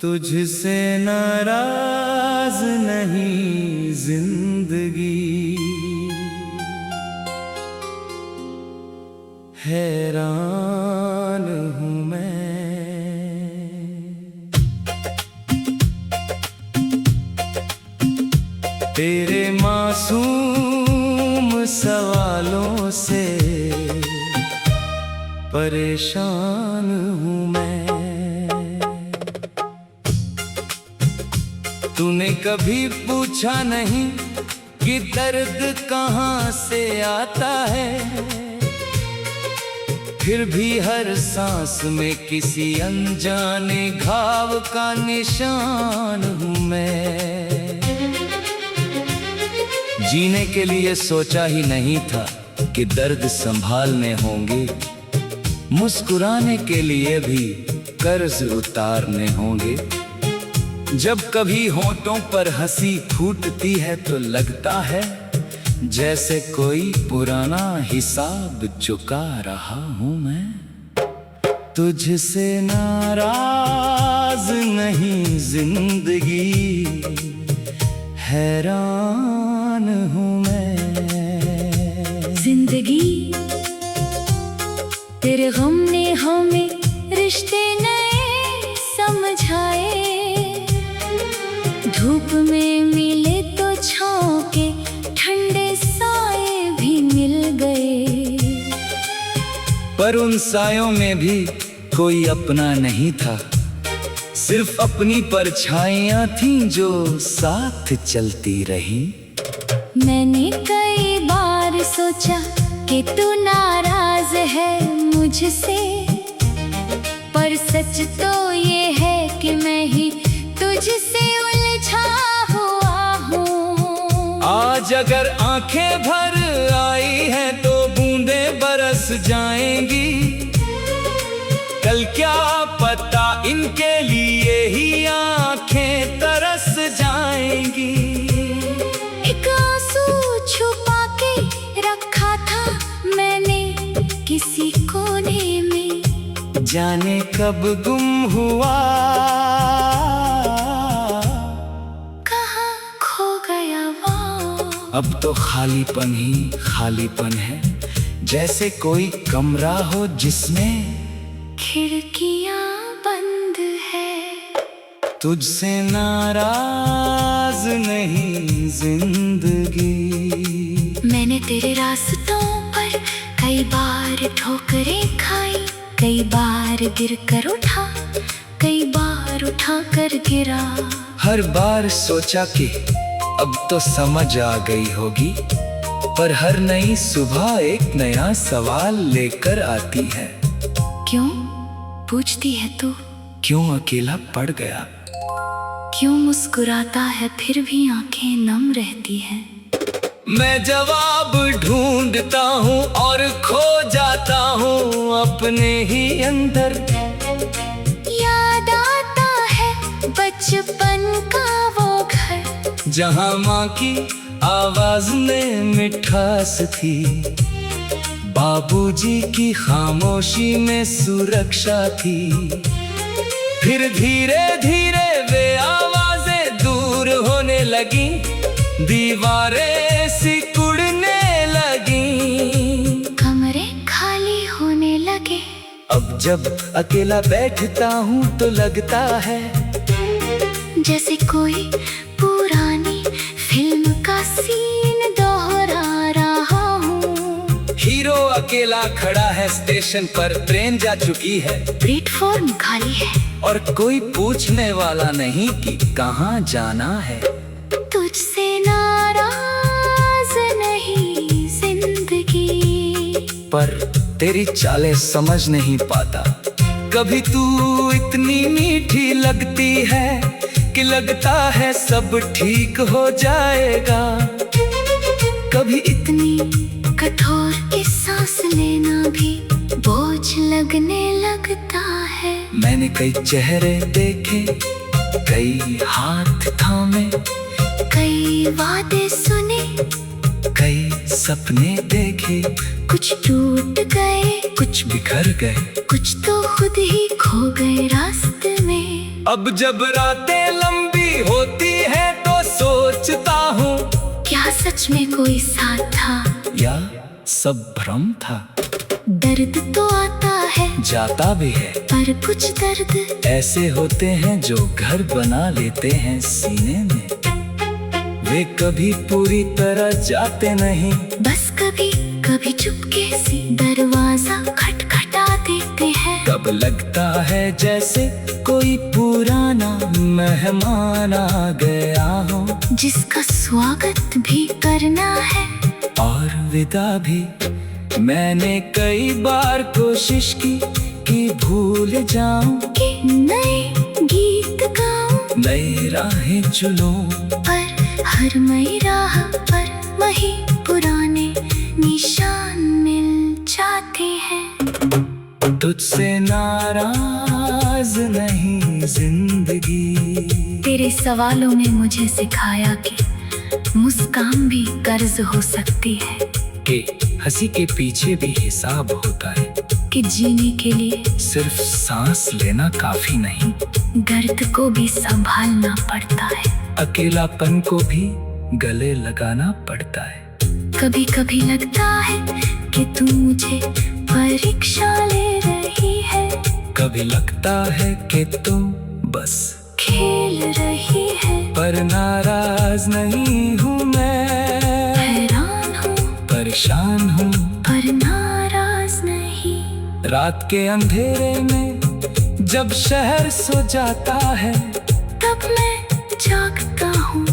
तुझसे नाराज नहीं जिंदगी, हैरान हूँ मैं। तेरे मासूम सवालों से परेशान हूँ मैं। तूने कभी पूछा नहीं कि दर्द कहाँ से आता है, फिर भी हर सांस में किसी अनजाने घाव का निशान हूँ मैं। जीने के लिए सोचा ही नहीं था कि दर्द संभालने होंगे, मुस्कुराने के लिए भी कर्ज उतारने होंगे। जब कभी होंठों पर हंसी फूटती है तो लगता है जैसे कोई पुराना हिसाब चुका रहा हूँ मैं। तुझसे नाराज नहीं जिंदगी, हैरान हूँ मैं। जिंदगी तेरे गम ने हमें रिश्ते नए समझाए, धूप में मिले तो छाँव के ठंडे साए भी मिल गए। पर उन सायों में भी कोई अपना नहीं था, सिर्फ अपनी परछाइयाँ थीं जो साथ चलती रही। मैंने कई बार सोचा कि तू नाराज है मुझसे, पर सच तो ये है कि मैं ही तुझसे उलझा हुआ हूँ। आज अगर आंखें भर आई हैं तो बूंदें बरस जाएंगी, कल क्या पता इनके लिए ही आंखें तरस जाएंगी। एक आंसू छुपा के रखा था मैंने किसी कोने में, जाने कब गुम हुआ, कहाँ खो गया वो। अब तो खालीपन ही खालीपन है, जैसे कोई कमरा हो जिसमें खिड़कियाँ बंद है। तुझसे नाराज नहीं जिंदगी। मैंने तेरे रास्तों पर कई बार ठोकरें खाई, कई बार गिर कर उठा, कई बार उठा कर गिरा। हर बार सोचा कि अब तो समझ आ गई होगी, पर हर नई सुबह एक नया सवाल लेकर आती है। क्यों पूछती है तू? क्यों अकेला पड़ गया? क्यों मुस्कुराता है फिर भी आंखें नम रहती हैं? मैं जवाब ढूंढता हूँ और खो जाता हूँ अपने ही अंदर। याद आता है बचपन का वो घर, जहाँ माँ की आवाज में मिठास थी, बाबूजी की खामोशी में सुरक्षा थी। फिर धीरे धीरे वे आवाजें दूर होने लगी, दीवारें सिकुड़ने लगी, कमरे खाली होने लगे। अब जब अकेला बैठता हूँ तो लगता है जैसे कोई पुरानी फिल्म का सीन दोहरा रहा हूँ। हीरो अकेला खड़ा है स्टेशन पर, ट्रेन जा चुकी है, प्लेटफॉर्म खाली है, और कोई पूछने वाला नहीं कि कहाँ जाना है। तुझसे नाराज नहीं जिंदगी, पर तेरी चालें समझ नहीं पाता। कभी तू इतनी मीठी लगती है कि लगता है सब ठीक हो जाएगा, कभी इतनी कठोर कि सांस लेना भी बोझ लगने लगता है। मैंने कई चेहरे देखे, कई हाथ थामे, कई वादे सुने, कई सपने देखे, कुछ टूट गए, कुछ बिखर गए, कुछ तो खुद ही खो गए रास्ते में। अब जब रातें लंबी होती हैं तो सोचता हूँ, क्या सच में कोई साथ था या सब भ्रम था। दर्द तो आता है जाता भी है, पर कुछ दर्द ऐसे होते हैं जो घर बना लेते हैं सीने में। वे कभी पूरी तरह जाते नहीं, बस कभी कभी चुपके से दरवाजा खटखटा देते हैं। कब लगता है जैसे कोई पुराना मेहमान आ गया हो, जिसका स्वागत भी करना है और विदा भी। मैंने कई बार कोशिश की कि भूल जाऊं, कि नए गीत गाऊं, नई राहें चुनूं, पर हर नई राह पर वही पुराने निशान मिल जाते हैं। तुझसे नाराज नहीं जिंदगी। तेरे सवालों ने मुझे सिखाया कि मुस्कान भी कर्ज हो सकती है, कि हंसी के पीछे भी हिसाब होता है, कि जीने के लिए सिर्फ सांस लेना काफी नहीं, दर्द को भी संभालना पड़ता है, अकेलापन को भी गले लगाना पड़ता है। कभी कभी लगता है कि तू मुझे परीक्षा ले रही है, कभी लगता है कि तू बस खेल रही है, पर नाराज नहीं हूँ मैं, हैरान हूँ, परेशान हूँ, पर नाराज नहीं। रात के अंधेरे में जब शहर सो जाता है, तब मैं जागता हूँ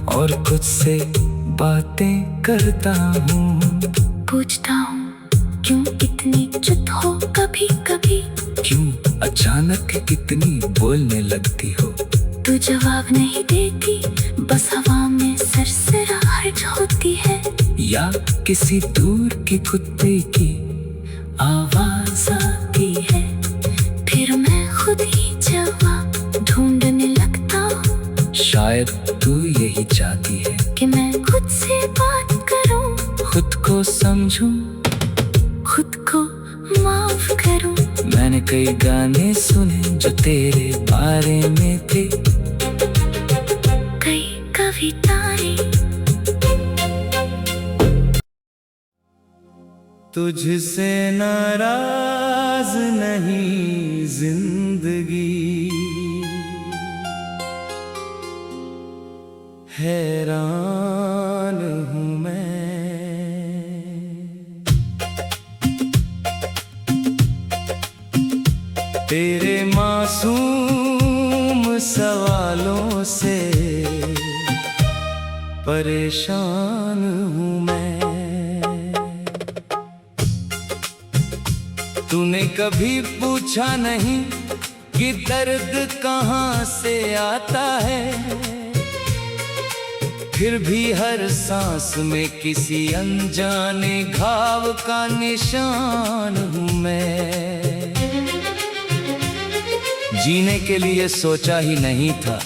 और खुद से बातें करता हूँ, पूछता हूँ क्यों इतनी चुप हो कभी कभी, क्यों अचानक कितनी बोलने लगती हो। तू जवाब नहीं देती, बस हवा में सरसराहट होती है, या किसी दूर की कुत्ते की आवाज आती है। फिर मैं खुद ही जवाब ढूंढने लगता हूँ, शायद तू यही चाहती है कि मैं खुद से बात करूँ, खुद को समझूं, खुद को माफ करूँ। मैंने कई गाने सुने जो तेरे बारे में थे, कई कविताएं तुझसे नाराज नहीं जिंदगी, हैरान हूँ मैं। तेरे मासूम सवालों से परेशान हूँ मैं। तूने कभी पूछा नहीं कि दर्द कहाँ से आता है, फिर भी हर सांस में किसी अनजाने घाव का निशान हूँ मैं। जीने के लिए सोचा ही नहीं था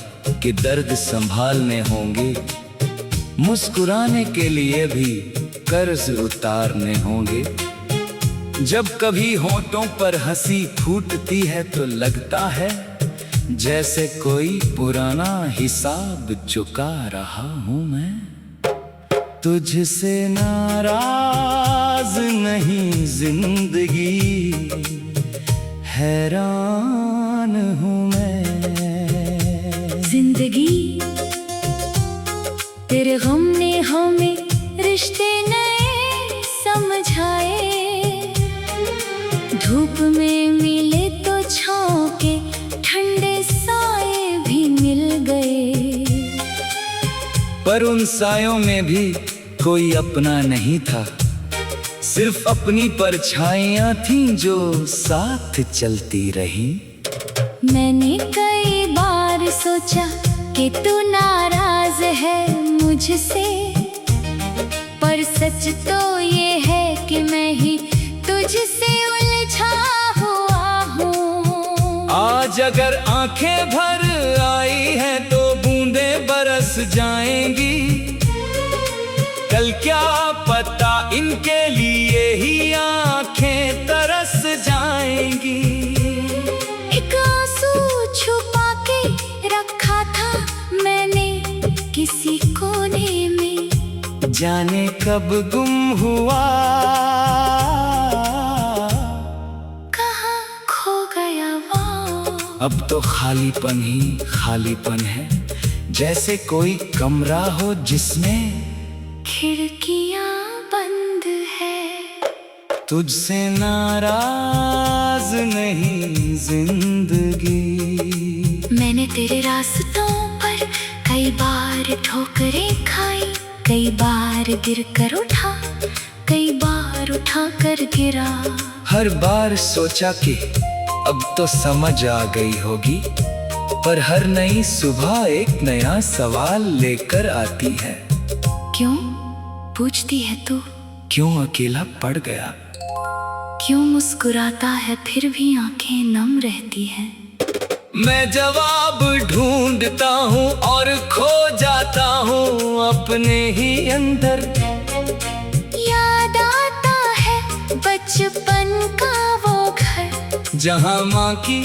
कि दर्द संभालने होंगे, मुस्कुराने के लिए भी कर्ज उतारने होंगे। जब कभी होठों पर हंसी फूटती है तो लगता है जैसे कोई पुराना हिसाब चुका रहा हूँ मैं। तुझसे नाराज नहीं जिंदगी, हैरान हूँ मैं। जिंदगी तेरे गम ने हमें रिश्ते नए समझाए, धूप में मिले तो छाँव के ठंडे साए भी मिल गए, पर उन सायों में भी कोई अपना नहीं था, सिर्फ अपनी परछाइयाँ थीं जो साथ चलती रही। मैंने कई बार सोचा कि तू नाराज है मुझसे, पर सच तो ये है कि मैं ही तुझसे उलझा हुआ हूँ। आज अगर आंखें भर आई हैं तो बूंदें बरस जाएंगी, कल क्या पता इनके लिए ही आंखें तरस जाएंगी। एक आंसू छुपा के जाने कब गुम हुआ, कहाँ खो गया वो। अब तो खालीपन ही खालीपन है, जैसे कोई कमरा हो जिसमें खिड़कियाँ बंद है। तुझसे नाराज नहीं जिंदगी। मैंने तेरे रास्तों पर कई बार ठोकरें खाई, कई बार गिर कर उठा, कई बार उठा कर गिरा। हर बार सोचा कि अब तो समझ आ गई होगी, पर हर नई सुबह एक नया सवाल लेकर आती है। क्यों पूछती है तू? क्यों अकेला पड़ गया? क्यों मुस्कुराता है फिर भी आंखें नम रहती हैं? मैं जवाब ढूंढता हूँ और खो जाता हूँ अपने ही अंदर। याद आता है बचपन का वो घर, जहाँ माँ की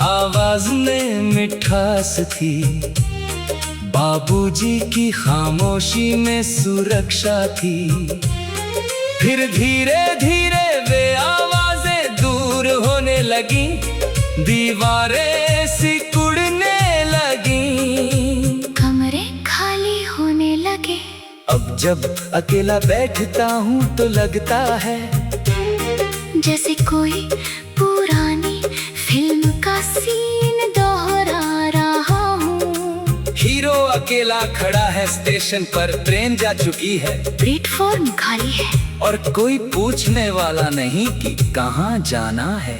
आवाज में मिठास थी, बाबूजी की खामोशी में सुरक्षा थी। फिर धीरे धीरे वे आवाजें दूर होने लगी, दीवारें सिकुड़ने लगी, कमरे खाली होने लगे। अब जब अकेला बैठता हूँ तो लगता है जैसे कोई पुरानी फिल्म का सीन दोहरा रहा हूँ। हीरो अकेला खड़ा है स्टेशन पर, ट्रेन जा चुकी है, प्लेटफॉर्म खाली है, और कोई पूछने वाला नहीं कि कहाँ जाना है।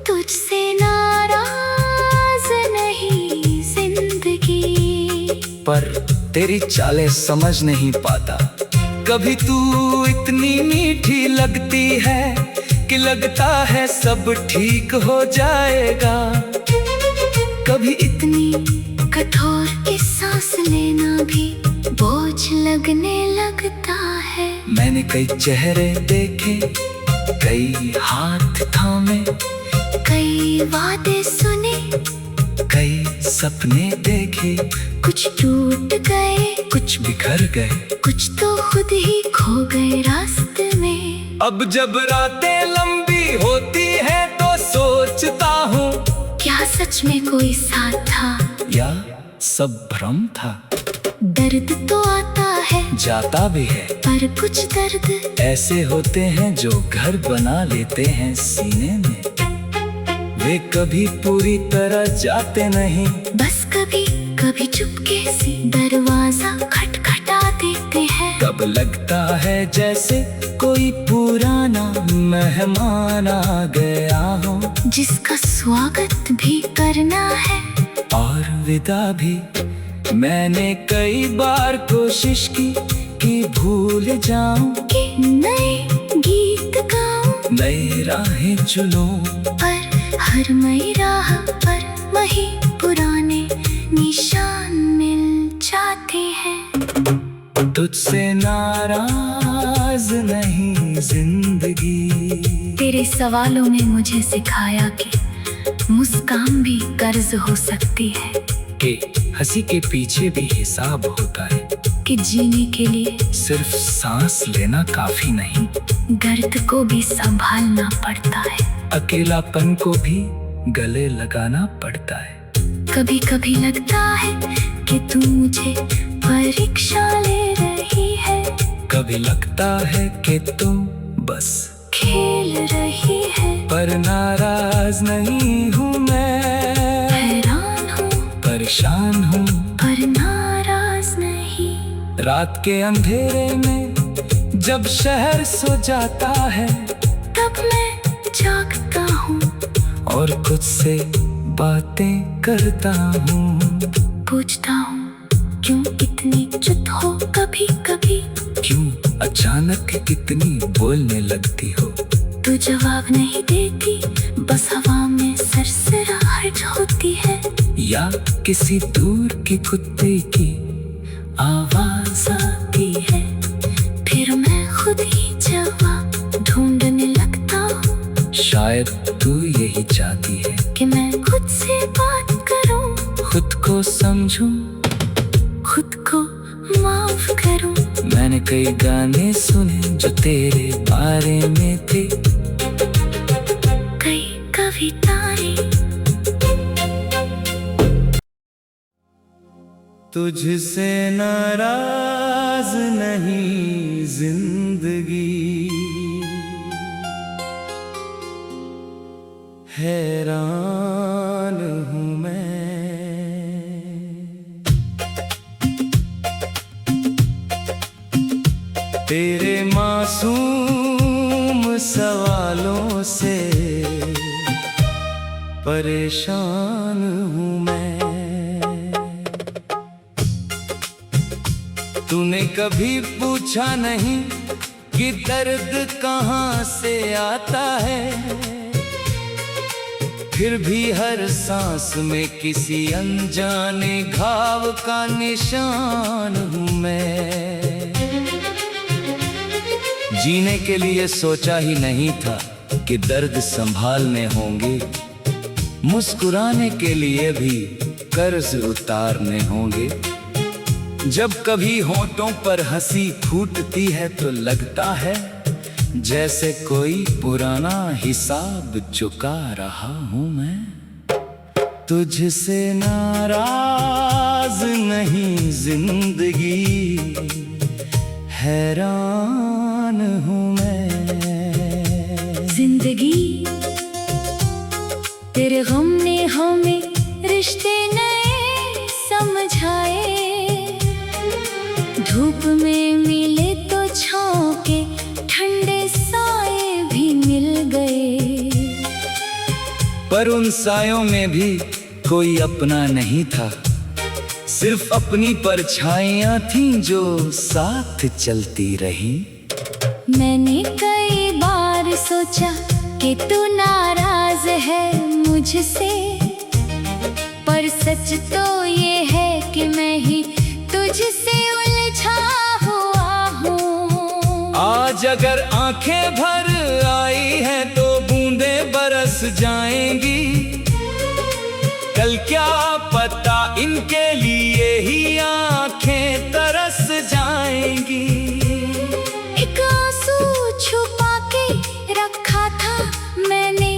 तुझसे नाराज नहीं जिंदगी, पर तेरी चालें समझ नहीं पाता। कभी तू इतनी मीठी लगती है कि लगता है सब ठीक हो जाएगा, कभी इतनी कठोर कि सांस लेना भी बोझ लगने लगता है। मैंने कई चेहरे देखे, कई हाथ थामे, कई वादे सुने, कई सपने देखे, कुछ टूट गए, कुछ बिखर गए, कुछ तो खुद ही खो गए रास्ते में। अब जब रातें लंबी होती है तो सोचता हूँ, क्या सच में कोई साथ था या सब भ्रम था। दर्द तो आता है, जाता भी है, पर कुछ दर्द ऐसे होते हैं जो घर बना लेते हैं सीने में। वे कभी पूरी तरह जाते नहीं, बस कभी कभी चुपके से दरवाजा खटखटा देते हैं। कब लगता है जैसे कोई पुराना मेहमान आ गया हो, जिसका स्वागत भी करना है और विदा भी। मैंने कई बार कोशिश की कि भूल जाऊं, कि नए गीत गाऊं, नई राहें चुनूं, पर हर नई राह पर वही पुराने निशान मिल जाते हैं। तुझसे नाराज नहीं जिंदगी। तेरे सवालों ने मुझे सिखाया कि मुस्कान भी कर्ज हो सकती है, कि हंसी के पीछे भी हिसाब होता है, कि जीने के लिए सिर्फ सांस लेना काफी नहीं, दर्द को भी संभालना पड़ता है, अकेलापन को भी गले लगाना पड़ता है। कभी कभी लगता है कि तू मुझे परीक्षा ले रही है, कभी लगता है कि तुम बस खेल रही है, पर नाराज नहीं हूँ मैं, हैरान हूँ, परेशान हूँ, पर नाराज नहीं। रात के अंधेरे में जब शहर सो जाता है, तब मैं जागता हूँ और खुद से बातें करता हूँ, पूछता हूँ क्यों इतनी चुप हो कभी कभी, क्यों अचानक कितनी बोलने लगती हो। तू जवाब नहीं देती, बस हवा में सरसराहट होती है, या किसी दूर की कुत्ते की आवाज आती है। फिर मैं खुद ही जवाब ढूंढने लगता हूँ, शायद तू यही चाहती है कि मैं खुद से बात करूँ, खुद को समझूं, खुद को माफ करूँ। मैंने मैंने कई गाने सुने जो तेरे बारे में थे, कई कविताएं। तुझसे नाराज नहीं जिंदगी, हैरान हूँ मैं। तेरे मासूम सवालों से परेशान हूँ मैं। तूने कभी पूछा नहीं कि दर्द कहाँ से आता है, फिर भी हर सांस में किसी अनजाने घाव का निशान हूँ मैं। जीने के लिए सोचा ही नहीं था कि दर्द संभालने होंगे, मुस्कुराने के लिए भी कर्ज उतारने होंगे। जब कभी होंठों पर हंसी फूटती है तो लगता है जैसे कोई पुराना हिसाब चुका रहा हूँ मैं। तुझसे नाराज नहीं जिंदगी, हैरान हूँ मैं। जिंदगी तेरे गम ने हमें रिश्ते नए समझाए, धूप में मिले तो छाँव के ठंडे साए भी मिल गए। पर उन सायों में भी कोई अपना नहीं था, सिर्फ अपनी परछाइयाँ थीं जो साथ चलती रही। मैंने कई बार सोचा कि तू नाराज है मुझसे, पर सच तो ये है कि मैं ही तुझसे उलझा हुआ हूँ। आज अगर आंखें भर आई हैं तो बूंदें बरस जाएंगी, कल क्या पता इनके लिए ही आंखें तरस जाएंगी। एक आंसू छुपा के रखा था मैंने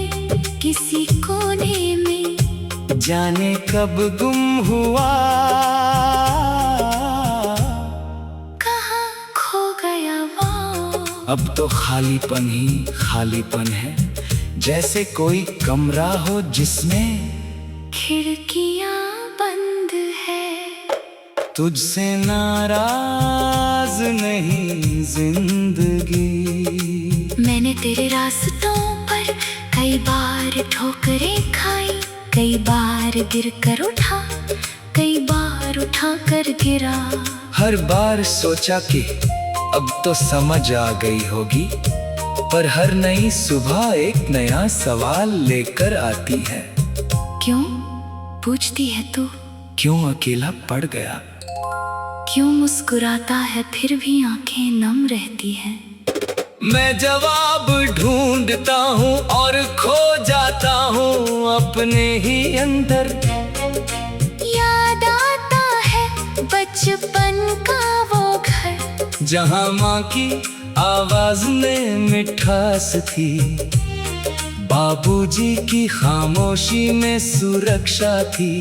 किसी कोने में, जाने कब गुम हुआ, कहाँ खो गया वो। अब तो खालीपन ही खालीपन है, जैसे कोई कमरा हो जिसमें खिड़कियाँ बंद है। तुझसे नाराज नहीं जिंदगी। मैंने तेरे रास्तों पर कई बार ठोकरें खाई, कई बार गिर कर उठा, कई बार उठा कर गिरा। हर बार सोचा कि अब तो समझ आ गई होगी, पर हर नई सुबह एक नया सवाल लेकर आती है। क्यों पूछती है तू? क्यों अकेला पड़ गया? क्यों मुस्कुराता है फिर भी आंखें नम रहती हैं? मैं जवाब ढूंढता हूँ और खो जाता हूँ अपने ही अंदर। याद आता है बचपन का वो घर, जहाँ माँ की आवाज में मिठास थी, बाबूजी की खामोशी में सुरक्षा थी।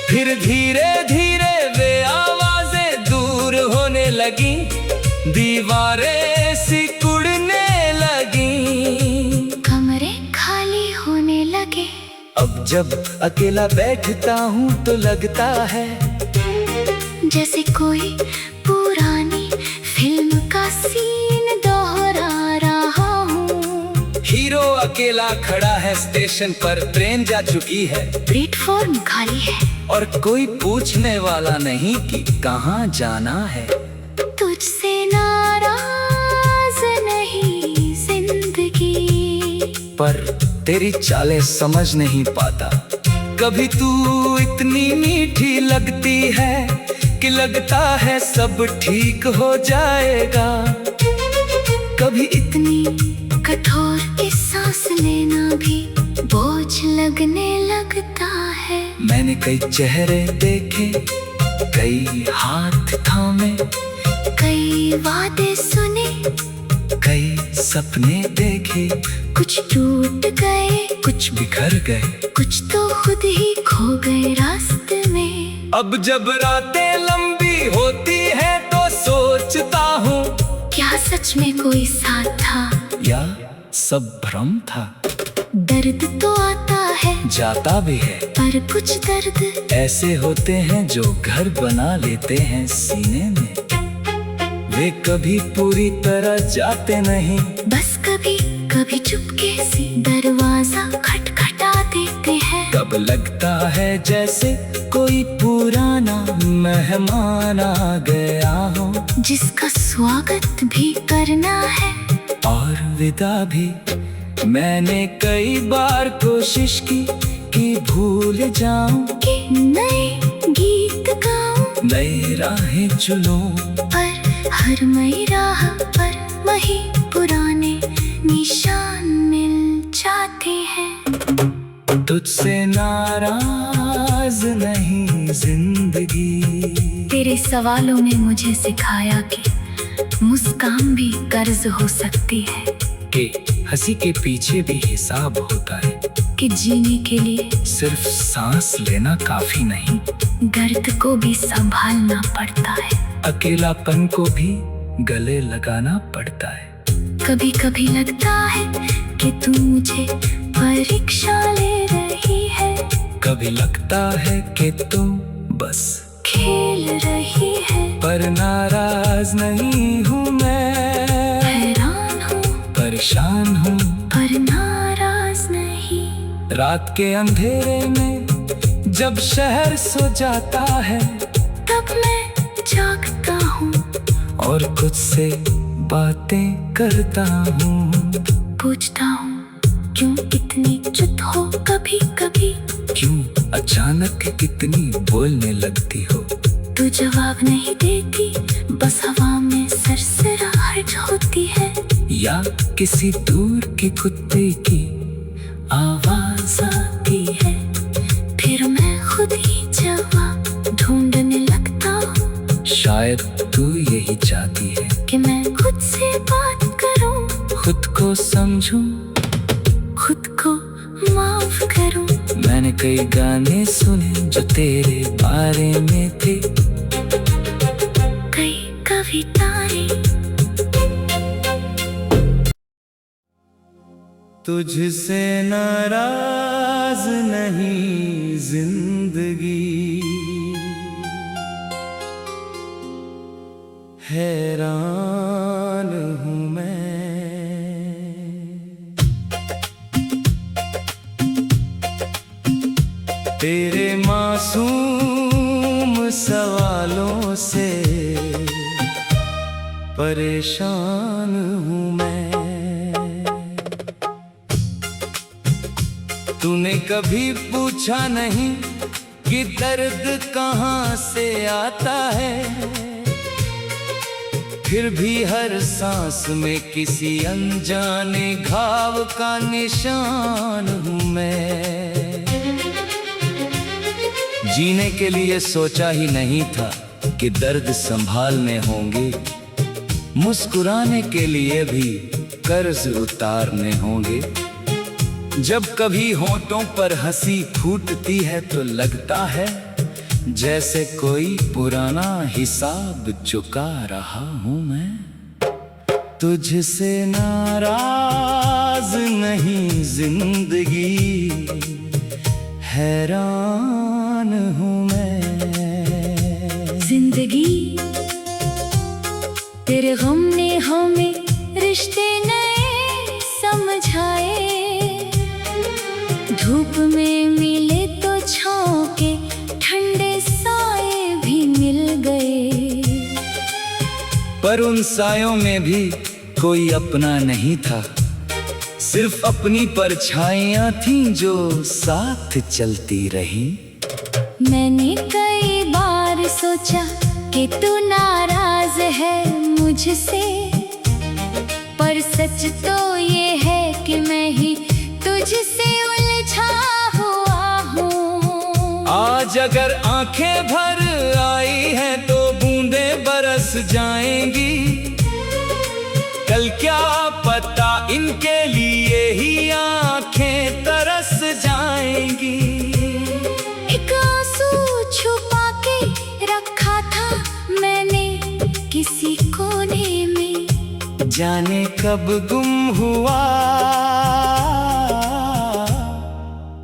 फिर धीरे धीरे वे आवाजें दूर होने लगी, दीवारें सिकुड़ने लगी, कमरे खाली होने लगे। अब जब अकेला बैठता हूँ तो लगता है जैसे कोई पुरानी फिल्म का सीन दोहरा रहा हूँ। हीरो अकेला खड़ा है स्टेशन पर, ट्रेन जा चुकी है, प्लेटफॉर्म खाली है और कोई पूछने वाला नहीं कि कहाँ जाना है। तुझसे नाराज नहीं जिंदगी, पर तेरी चालें समझ नहीं पाता। कभी तू इतनी मीठी लगती है कि लगता है सब ठीक हो जाएगा, कभी इतनी कठोर इस सांस लेना भी बोझ लगने लगता है। मैंने कई चेहरे देखे, कई हाथ थामे, कई वादे सुने, कई सपने देखे, कुछ टूट गए, कुछ बिखर गए, कुछ तो खुद ही खो गए रास्ते में। अब जब रातें लंबी होती हैं तो सोचता हूँ, क्या सच में कोई साथ था या सब भ्रम था। दर्द तो आता है, जाता भी है, पर कुछ दर्द ऐसे होते हैं जो घर बना लेते हैं सीने में। वे कभी पूरी तरह जाते नहीं, बस कभी कभी चुपके से दरवाजा खटखटा देते हैं। कब लगता है जैसे कोई पुराना मेहमान आ गया हो, जिसका स्वागत भी करना है और विदा भी। मैंने कई बार कोशिश की कि भूल जाऊं, कि नए गीत गाऊं, नई राहें चुनूं, पर हर नई राह पर वही पुराने निशान मिल जाते हैं। तुझसे नाराज नहीं जिंदगी। तेरे सवालों ने मुझे सिखाया कि मुस्कान भी कर्ज हो सकती है, कि हंसी के पीछे भी हिसाब होता है, कि जीने के लिए सिर्फ सांस लेना काफी नहीं, दर्द को भी संभालना पड़ता है, अकेलापन को भी गले लगाना पड़ता है। कभी कभी लगता है कि तू मुझे परीक्षा ले रही है, कभी लगता है कि तुम बस खेल रही है, पर नाराज नहीं हूँ मैं, हैरान हूँ, परेशान हूँ, पर नाराज नहीं। रात के अंधेरे में जब शहर सो जाता है, तब मैं जागता हूँ और खुद से बातें करता हूँ, पूछता हूँ क्यों इतनी चुप हो कभी कभी, क्यों अचानक कितनी बोलने लगती हो। तू जवाब नहीं देती, बस हवा में सरसराहट होती है, या किसी दूर के कुत्ते की आवाज आती है, फिर मैं खुद ही जवाब ढूंढने लगता हूँ। शायद तू यही चाहती है कि मैं खुद से बात करूँ, खुद को समझूं, खुद को माफ करूँ। मैंने कई गाने सुने जो तेरे बारे में थे, कई कविताएं तुझसे नाराज नहीं जिंदगी, हैरान हूँ मैं। तेरे मासूम सवालों से परेशान हूँ मैं। तूने कभी पूछा नहीं कि दर्द कहाँ से आता है, फिर भी हर सांस में किसी अनजाने घाव का निशान हूँ मैं। जीने के लिए सोचा ही नहीं था कि दर्द संभालने होंगे, मुस्कुराने के लिए भी कर्ज उतारने होंगे। जब कभी होठों पर हंसी फूटती है तो लगता है जैसे कोई पुराना हिसाब चुका रहा हूँ मैं। तुझसे नाराज नहीं जिंदगी, हैरान हूँ मैं। जिंदगी तेरे गम ने हमें रिश्ते नए समझाए, धूप में मिले तो छाँव के ठंडे साए भी मिल गए, पर उन सायों में भी कोई अपना नहीं था, सिर्फ अपनी परछाइयाँ थीं जो साथ चलती रही। मैंने कई बार सोचा कि तू नाराज है मुझसे, पर सच तो ये है कि मैं ही तुझसे उलझा हुआ हूँ। आज अगर आंखें भर आई हैं तो बूंदें बरस जाएंगी। कल क्या पता इनके लिए ही आंखें तरस जाएंगी। एक आंसू छुपा के रखा था मैंने किसी कोने में, जाने कब गुम हुआ,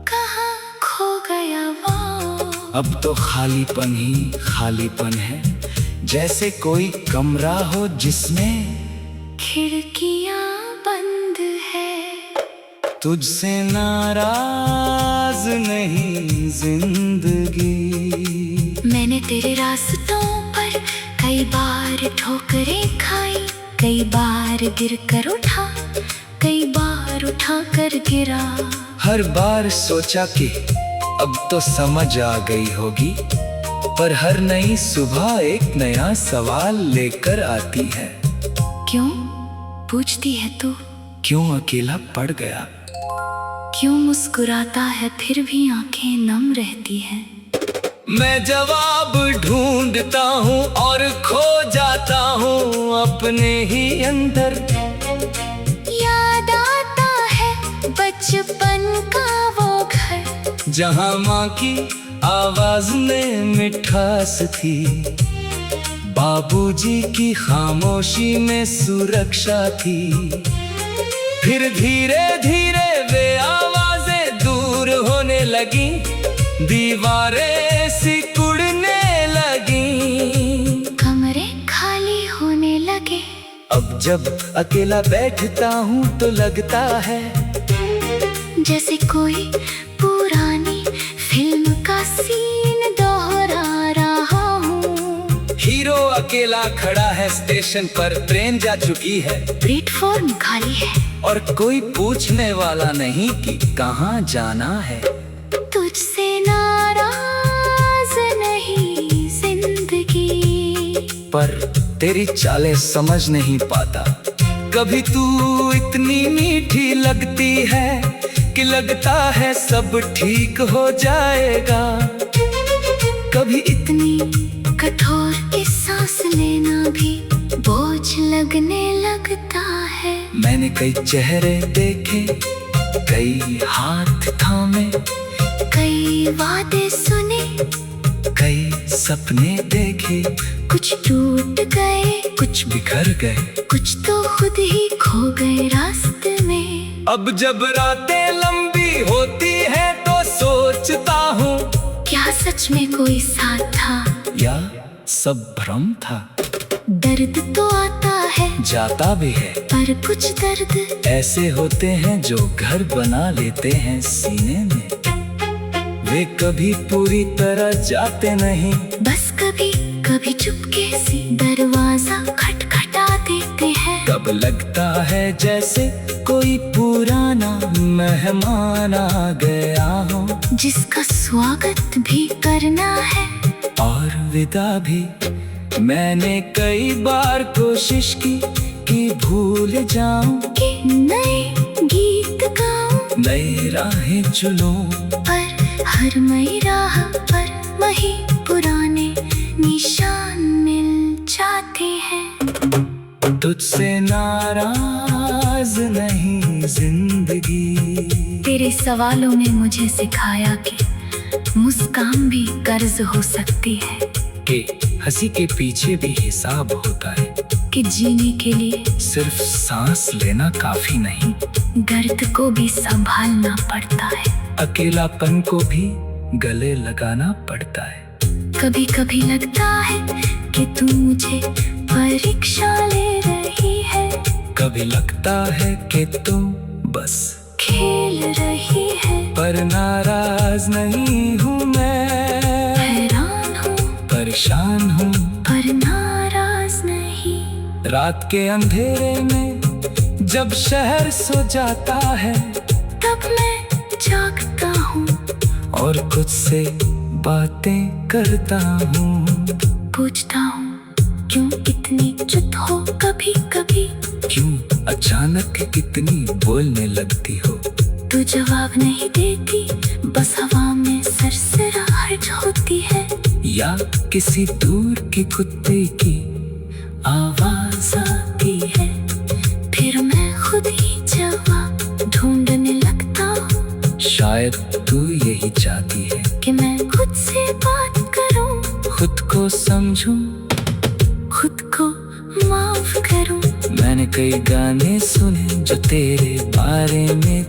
कहाँ खो गया वो। अब तो खालीपन ही खालीपन है, जैसे कोई कमरा हो जिसमें खिड़कियाँ बंद है। तुझसे नाराज नहीं जिंदगी। मैंने तेरे रास्तों पर कई बार ठोकरें खाई, कई बार गिर कर उठा, कई बार उठा कर गिरा। हर बार सोचा कि अब तो समझ आ गई होगी, पर हर नई सुबह एक नया सवाल लेकर आती है। क्यों पूछती है तू? क्यों अकेला पड़ गया? क्यों मुस्कुराता है फिर भी आंखें नम रहती हैं? मैं जवाब ढूंढता हूँ और खो जाता हूँ अपने ही अंदर। याद आता है बचपन का वो घर, जहाँ माँ की आवाज में मिठास थी, बाबूजी की खामोशी में सुरक्षा थी। फिर धीरे धीरे वे आवाजें दूर होने लगी, दीवारें सिकुड़ने लगी, कमरे खाली होने लगे। अब जब अकेला बैठता हूँ तो लगता है जैसे कोई पुरानी फिल्म का सीन दोहरा रहा हूँ। हीरो अकेला खड़ा है स्टेशन पर, ट्रेन जा चुकी है, प्लेटफॉर्म खाली है और कोई पूछने वाला नहीं कि कहाँ जाना है। तुझसे नाराज नहीं जिंदगी, पर तेरी चालें समझ नहीं पाता। कभी तू इतनी मीठी लगती है कि लगता है सब ठीक हो जाएगा। कभी इतनी कठोर कि सांस लेना भी बोझ लगने लगता है। मैंने कई चेहरे देखे, कई हाथ थामे, कई वादे सुने, कई सपने देखे, कुछ टूट गए, कुछ बिखर गए, कुछ तो खुद ही खो गए रास्ते में। अब जब रातें लंबी होती है तो सोचता हूँ, क्या सच में कोई साथ था या सब भ्रम था। दर्द तो आता है जाता भी है, पर कुछ दर्द ऐसे होते हैं जो घर बना लेते हैं सीने में। वे कभी पूरी तरह जाते नहीं, बस कभी कभी चुपके से दरवाजा खटखटा देते हैं। कब लगता है जैसे कोई पुराना मेहमान आ गया हो, जिसका स्वागत भी करना है और विदा भी। मैंने कई बार कोशिश की कि भूल जाऊं, कि नए गीत गाऊं, नई राहें चुनूं, पर हर नई राह पर वही पुराने निशान मिल जाते हैं। तुझसे नाराज नहीं जिंदगी। तेरे सवालों ने मुझे सिखाया कि मुस्कान भी कर्ज हो सकती है, कि हंसी के पीछे भी हिसाब होता है, कि जीने के लिए सिर्फ सांस लेना काफी नहीं, दर्द को भी संभालना पड़ता है, अकेलापन को भी गले लगाना पड़ता है। कभी कभी लगता है कि तू मुझे परीक्षा ले रही है, कभी लगता है कि तू बस खेल रही है, पर नाराज नहीं हूँ मैं, हैरान हूँ, परेशान हूँ, पर नाराज नहीं। रात के अंधेरे में जब शहर सो जाता है, तब मैं जागता हूँ और खुद से बातें करता हूँ, पूछता हूँ क्यों इतनी चुप हो कभी कभी, क्यों अचानक कितनी बोलने लगती हो। तू जवाब नहीं देती, बस हवा में सरसराहट होती है, या किसी दूर के कुत्ते की आवाज आती है, फिर मैं खुद ही जवाब ढूंढने लगता हूँ शायद तू यही चाहती है कि मैं खुद से बात करूं, खुद को समझूं। खुद को माफ करूं। मैंने कई गाने सुने जो तेरे बारे में